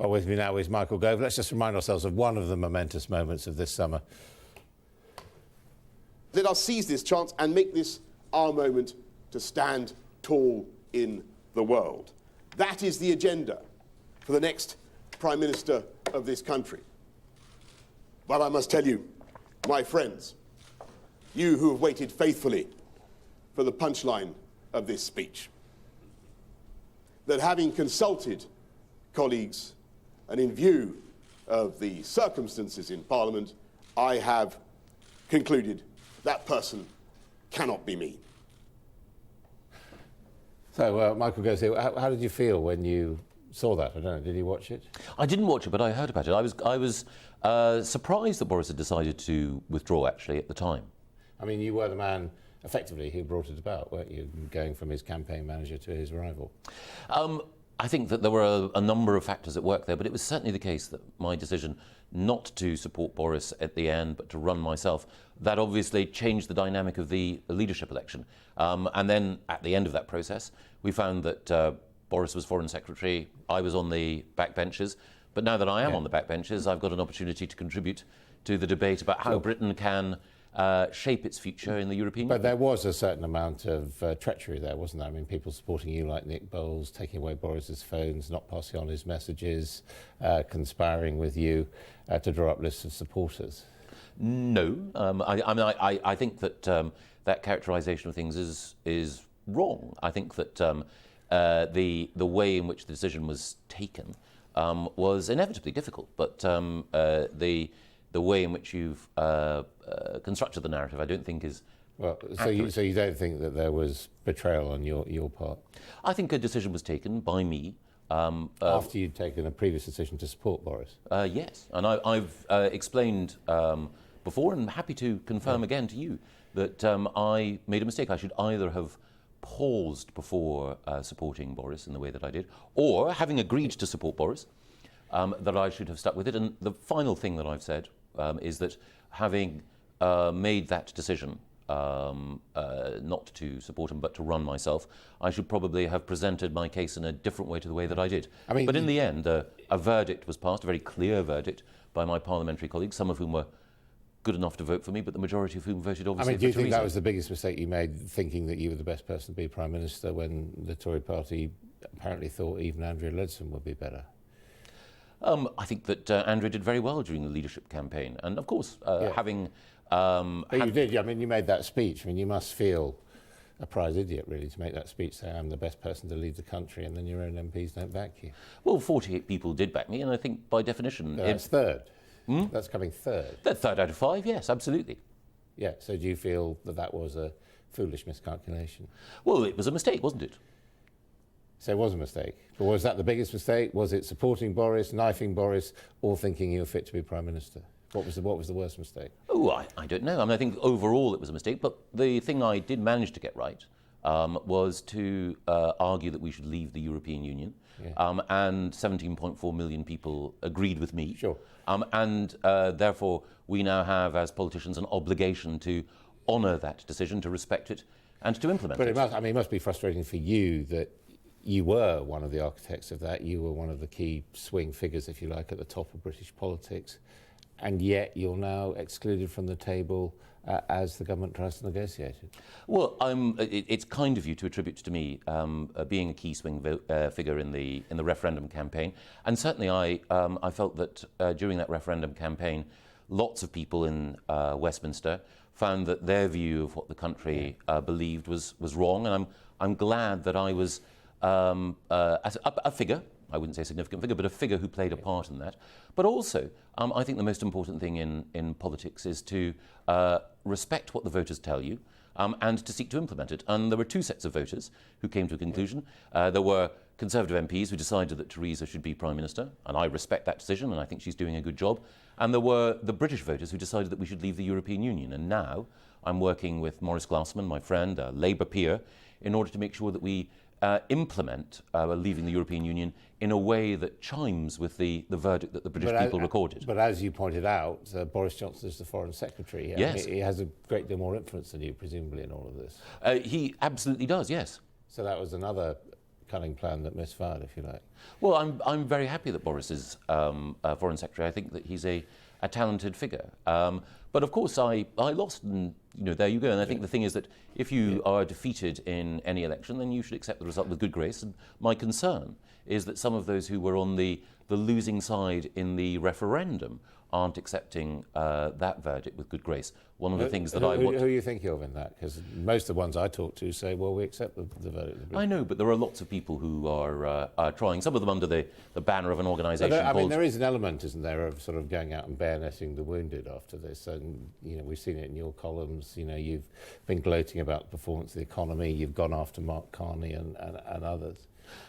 Well, with me now is Michael Gove. Let's just remind ourselves of one of the momentous moments of this summer. Let us seize this chance and make this our moment to stand tall in the world. That is the agenda for the next Prime Minister of this country. But I must tell you, my friends, you who have waited faithfully for the punchline of this speech, that having consulted colleagues and in view of the circumstances in Parliament, I have concluded that person cannot be me. So, Michael goes here. How did you feel when you saw that? I don't know. Did you watch it? I didn't watch it, but I heard about it. I was surprised that Boris had decided to withdraw, actually, at the time. I mean, you were the man, effectively, who brought it about, weren't you? Going from his campaign manager to his rival. I think that there were a number of factors at work there, but it was certainly the case that my decision not to support Boris at the end, but to run myself, that obviously changed the dynamic of the leadership election. And then at the end of that process, we found that Boris was Foreign Secretary, I was on the backbenches, but now that I am on the backbenches, I've got an opportunity to contribute to the debate about how Britain can shape its future in the European Union. But there was a certain amount of treachery there, wasn't there? I mean, people supporting you like Nick Bowles, taking away Boris's phones, not passing on his messages, conspiring with you to draw up lists of supporters. No, I think that that characterisation of things is wrong. I think that the way in which the decision was taken was inevitably difficult, but the way in which you've constructed the narrative, I don't think is well. So you don't think that there was betrayal on your part? I think a decision was taken by me. After you'd taken a previous decision to support Boris? Yes, and I've explained before, and I'm happy to confirm again to you, that I made a mistake. I should either have paused before supporting Boris in the way that I did, or having agreed to support Boris, that I should have stuck with it. And the final thing that I've said is that having made that decision not to support him but to run myself, I should probably have presented my case in a different way to the way that I did. I mean, but in the end, a verdict was passed, a very clear verdict by my parliamentary colleagues, some of whom were good enough to vote for me, but the majority of whom voted obviously for do you think Theresa. that was the biggest mistake you made, thinking that you were the best person to be Prime Minister when the Tory party apparently thought even Andrea Leadsom would be better? I think that Andrea did very well during the leadership campaign, and of course, having... you did. I mean, you made that speech. I mean, you must feel a prize idiot, really, to make that speech, say, I'm the best person to lead the country, and then your own MPs don't back you. Well, 48 people did back me, and I think by definition... No, that's third. That's coming third. That's third out of 5, yes, absolutely. Yeah, so do you feel that that was a foolish miscalculation? Well, it was a mistake, wasn't it? So it was a mistake. But was that the biggest mistake? Was it supporting Boris, knifing Boris, or thinking you were fit to be Prime Minister? What was the worst mistake? Oh, I don't know. I mean, I think overall it was a mistake, but the thing I did manage to get right was to argue that we should leave the European Union. Yeah. And 17.4 million people agreed with me. Sure. And therefore, we now have, as politicians, an obligation to honour that decision, to respect it, and to implement it. But it must be frustrating for you that you were one of the architects of that. You were one of the key swing figures, if you like, at the top of British politics. And yet you're now excluded from the table as the government tries to negotiate it. Well, it's kind of you to attribute to me being a key swing figure in the referendum campaign. And certainly I felt that during that referendum campaign, lots of people in Westminster found that their view of what the country believed was wrong. And I'm glad that I was a figure, I wouldn't say a significant figure, but a figure who played a part in that. But also, I think the most important thing in politics is to respect what the voters tell you and to seek to implement it. And there were two sets of voters who came to a conclusion. There were Conservative MPs who decided that Theresa should be Prime Minister, and I respect that decision, and I think she's doing a good job. And there were the British voters who decided that we should leave the European Union. And now I'm working with Maurice Glassman, my friend, a Labour peer, in order to make sure that we implement leaving the European Union in a way that chimes with the verdict that the British people recorded. But as you pointed out, Boris Johnson is the Foreign Secretary. Yes. He has a great deal more influence than you, presumably, in all of this. He absolutely does, yes. So that was another cunning plan that misfired, if you like. Well, I'm very happy that Boris is Foreign Secretary. I think that he's a talented figure. But of course, I lost, and there you go. And I think the thing is that if you are defeated in any election, then you should accept the result with good grace. And my concern is that some of those who were on the losing side in the referendum aren't accepting that verdict with good grace. One of the things that Who are you thinking of in that? Because most of the ones I talk to say, well, we accept the verdict. I know, but there are lots of people who are trying, some of them under the banner of an organisation I mean, there is an element, isn't there, of sort of going out and bayoneting the wounded after this. And, we've seen it in your columns. You've been gloating about the performance of the economy. You've gone after Mark Carney and others.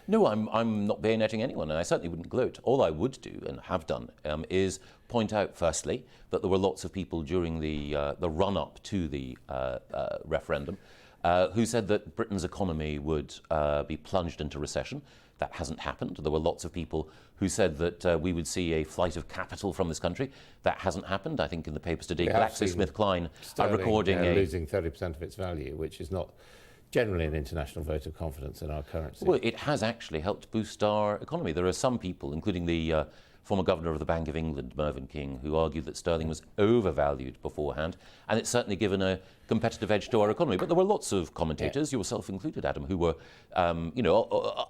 No, I'm not bayoneting anyone, and I certainly wouldn't gloat. All I would do, and have done, is point out, firstly, that there were lots of people during the run-up to the referendum who said that Britain's economy would be plunged into recession. That hasn't happened. There were lots of people who said that we would see a flight of capital from this country. That hasn't happened. I think in the papers today, GlaxoSmithKline are recording losing 30% of its value, which is not generally an international vote of confidence in our currency. Well, it has actually helped boost our economy. There are some people, including the former governor of the Bank of England, Mervyn King, who argued that sterling was overvalued beforehand, and it's certainly given a competitive edge to our economy. But there were lots of commentators, yourself included, Adam, who were,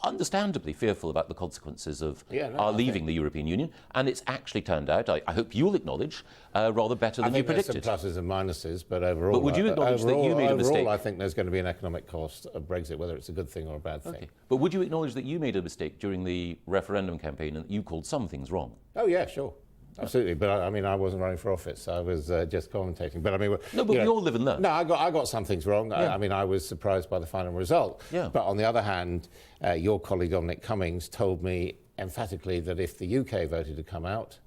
understandably fearful about the consequences of our leaving the European Union. And it's actually turned out, I hope you'll acknowledge, rather better than you predicted. There's some pluses and minuses, but overall, but would you acknowledge that you made a mistake? I think there's going to be an economic cost of Brexit, whether it's a good thing or a bad thing. But would you acknowledge that you made a mistake during the referendum campaign and that you called some things wrong? Oh yeah, sure. Absolutely, but I wasn't running for office. I was just commentating. But we all live and learn. No, I got some things wrong. Yeah. I was surprised by the final result. Yeah. But on the other hand, your colleague Dominic Cummings told me emphatically that if the UK voted to come out,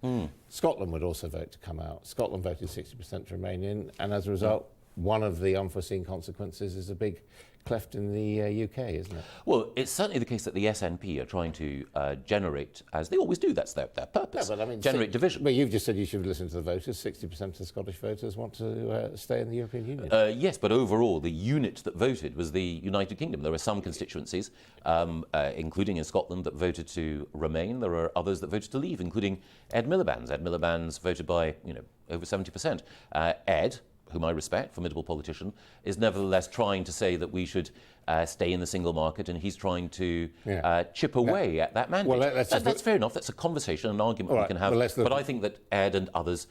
Scotland would also vote to come out. Scotland voted 60% to remain in, and as a result, one of the unforeseen consequences is a big cleft in the UK, isn't it? Well, it's certainly the case that the SNP are trying to generate, as they always do, that's their purpose, generate division. But you've just said you should listen to the voters. 60% of the Scottish voters want to stay in the European Union. Yes, but overall, the unit that voted was the United Kingdom. There are some constituencies, including in Scotland, that voted to remain. There are others that voted to leave, including Ed Miliband's. Ed Miliband's voted by, over 70%. Ed, whom I respect, formidable politician, is nevertheless trying to say that we should stay in the single market, and he's trying to chip away at that mandate. Well, that's fair enough. That's a conversation, an argument we can have. But I think that Ed and others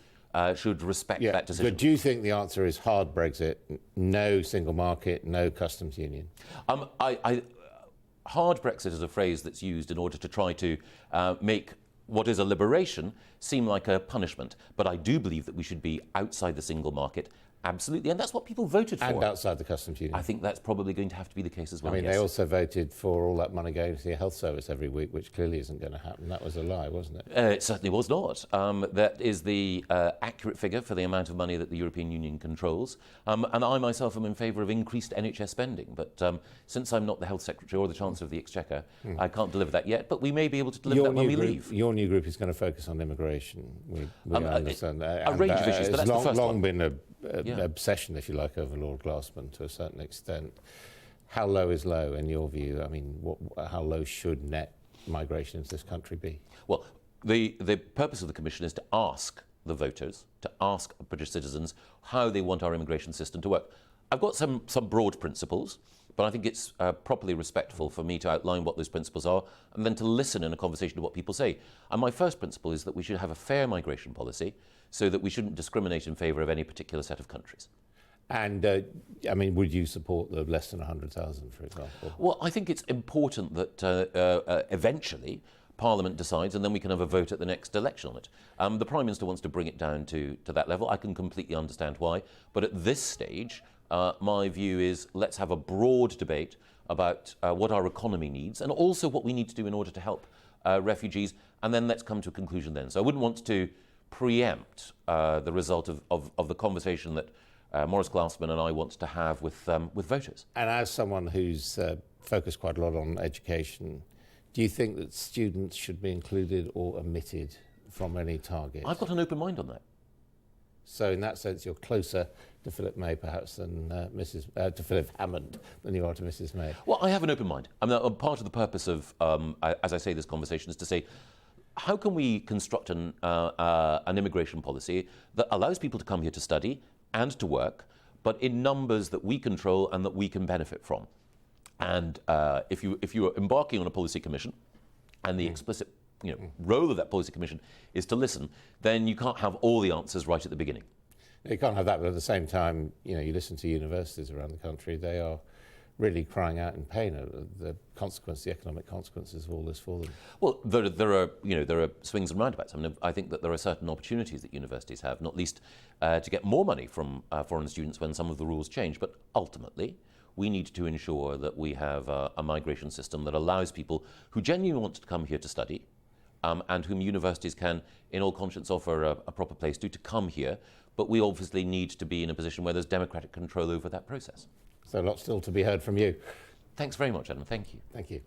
should respect that decision. But do you think the answer is hard Brexit, no single market, no customs union? Hard Brexit is a phrase that's used in order to try to make what is a liberation seem like a punishment. But I do believe that we should be outside the single market. Absolutely, and that's what people voted for. And outside the customs union. I think that's probably going to have to be the case as well. They also voted for all that money going to the health service every week, which clearly isn't going to happen. That was a lie, wasn't it? It certainly was not. That is the accurate figure for the amount of money that the European Union controls. And I myself am in favour of increased NHS spending. But since I'm not the Health Secretary or the Chancellor of the Exchequer, I can't deliver that yet. But we may be able to deliver that when we leave. Your new group is going to focus on immigration. We understand that. A range of issues, but that's the first one. It's long been an obsession, if you like, over Lord Glassman to a certain extent. How low is low in your view? How low should net migration into this country be? Well, the purpose of the Commission is to ask the voters, to ask British citizens how they want our immigration system to work. I've got some broad principles, but I think it's properly respectful for me to outline what those principles are and then to listen in a conversation to what people say. And my first principle is that we should have a fair migration policy so that we shouldn't discriminate in favour of any particular set of countries. And, would you support the less than 100,000, for example? Well, I think it's important that eventually Parliament decides and then we can have a vote at the next election on it. The Prime Minister wants to bring it down to that level. I can completely understand why. But at this stage, my view is let's have a broad debate about what our economy needs and also what we need to do in order to help refugees, and then let's come to a conclusion then. So I wouldn't want to preempt the result of the conversation that Maurice Glassman and I want to have with voters. And as someone who's focused quite a lot on education, do you think that students should be included or omitted from any target? I've got an open mind on that. So in that sense, you're closer to Philip May perhaps than to Philip Hammond than you are to Mrs May. Well, I have an open mind. I mean, part of the purpose of, as I say, this conversation is to say, how can we construct an immigration policy that allows people to come here to study and to work, but in numbers that we control and that we can benefit from? And if you are embarking on a policy commission, and the explicit role of that policy commission is to listen, then you can't have all the answers right at the beginning. You can't have that, but at the same time, you listen to universities around the country, they are really crying out in pain at the economic consequences of all this for them. Well, there are swings and roundabouts. I mean, I think that there are certain opportunities that universities have, not least to get more money from foreign students when some of the rules change. But ultimately, we need to ensure that we have a migration system that allows people who genuinely want to come here to study, and whom universities can, in all conscience, offer a proper place to come here. But we obviously need to be in a position where there's democratic control over that process. So a lot still to be heard from you. Thanks very much, Adam. Thank you. Thank you.